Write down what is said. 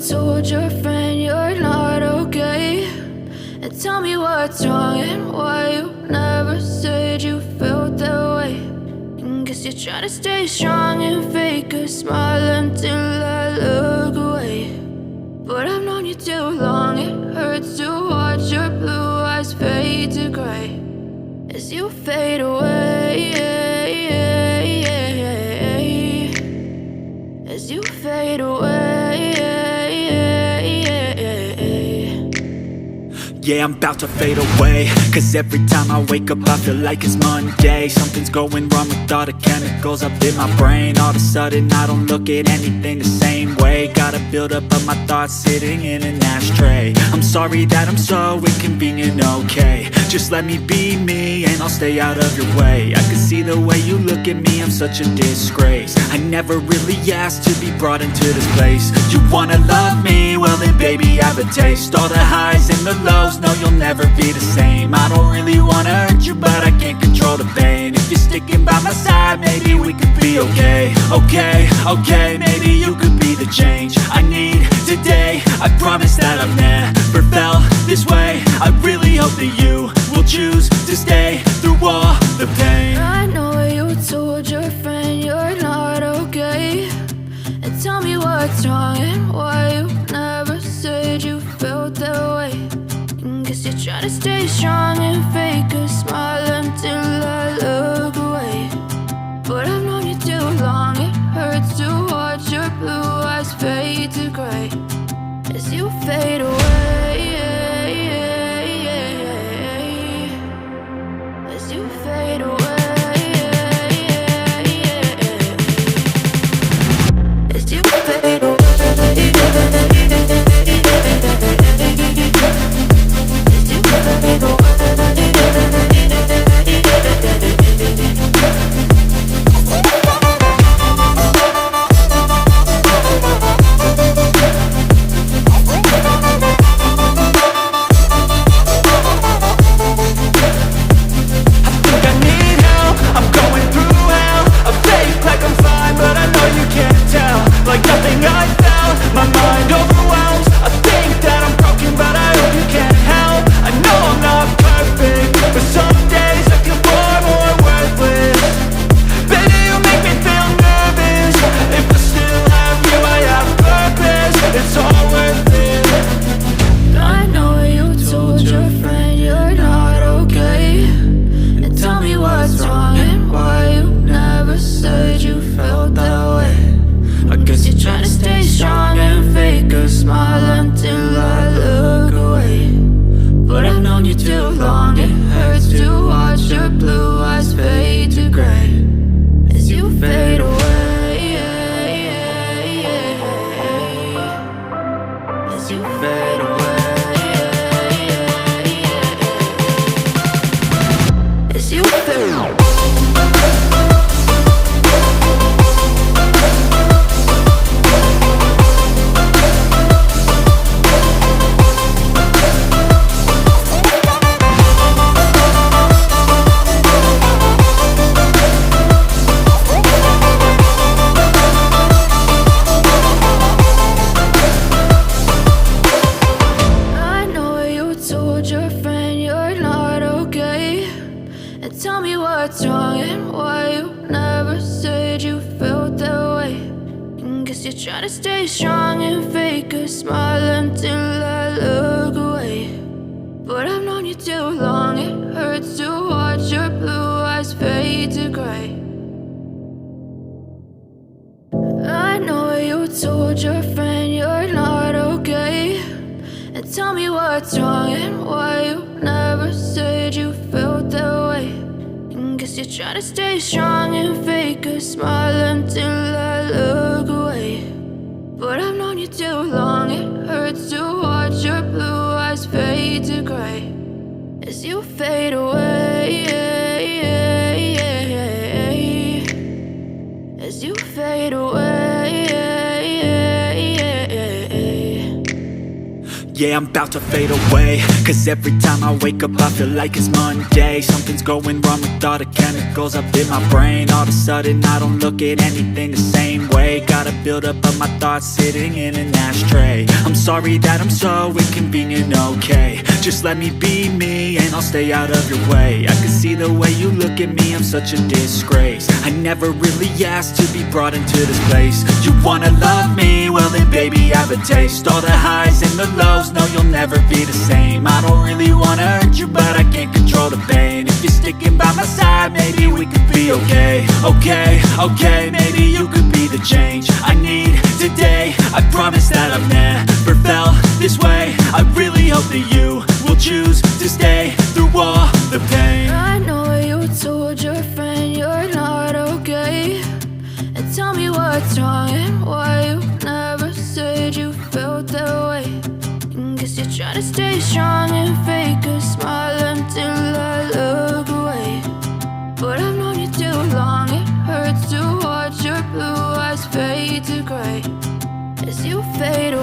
told your friend you're not okay, and tell me what's wrong and why you never said you felt that way. And guess you're trying to stay strong and fake a smile until I look away. But I've known you too long, it hurts to watch your blue eyes fade to gray as you fade away, as you fade away. Yeah, I'm about to fade away, cause every time I wake up I feel like it's Monday. Something's going wrong with all the chemicals up in my brain. All of a sudden I don't look at anything the same way. Got a buildup of my thoughts sitting in an ashtray. I'm sorry that I'm so inconvenient, okay. Just let me be me and I'll stay out of your way. I can see the way you look at me, I'm such a disgrace. I never really asked to be brought into this place. You wanna love me? Well then baby I have a taste. All the highs and the lows, no you'll never be the same. I don't really wanna hurt you but I can't control the pain. If you're sticking by my side maybe we could be okay. Okay, maybe you could be the change I need today. I promise that I've never felt this way. I really hope that you will choose to stay through all the pain. I know you told your friend you're not okay, and tell me what's wrong and why you never said you felt that way. And guess you're trying to stay strong and fake a smile until I look away. But I've known you too long, it hurts to watch your blue eyes fade to gray as you fade away, as you fade away, as you fade away. Trying to stay strong and fake a smile until I look away. But I've known you too long, it hurts to watch your blue eyes fade to gray. I know you told your friend you're not okay, and tell me what's wrong and why you never said you felt that way. And guess you're trying to stay strong and fake a smile until I look away. But I've known you too long, it hurts to watch your blue eyes fade to gray as you fade away, as you fade away. Yeah, I'm about to fade away, cause every time I wake up I feel like it's Monday. Something's going wrong with all the chemicals up in my brain. All of a sudden I don't look at anything the same way. Gotta build up of my thoughts sitting in an ashtray. I'm sorry that I'm so inconvenient, okay. Just let me be me and I'll stay out of your way. I can see the way you look at me, I'm such a disgrace. I never really asked to be brought into this place. You wanna love me? Well then baby, have a taste. All the highs and the lows, no, you'll never be the same. I don't really wanna hurt you, but I can't control the pain. If you're sticking by my side, maybe we could be okay. Okay, maybe you could be the change I need today. I promise that I've never felt this way. I really hope that you will choose to stay through all the pain. I know you told your friend you're not okay, and tell me what's wrong and why you never said you felt that way. Guess you're trying to stay strong and fake a smile until I look away. But I've known you too long, it hurts to watch your blue eyes fade to gray as you fade away.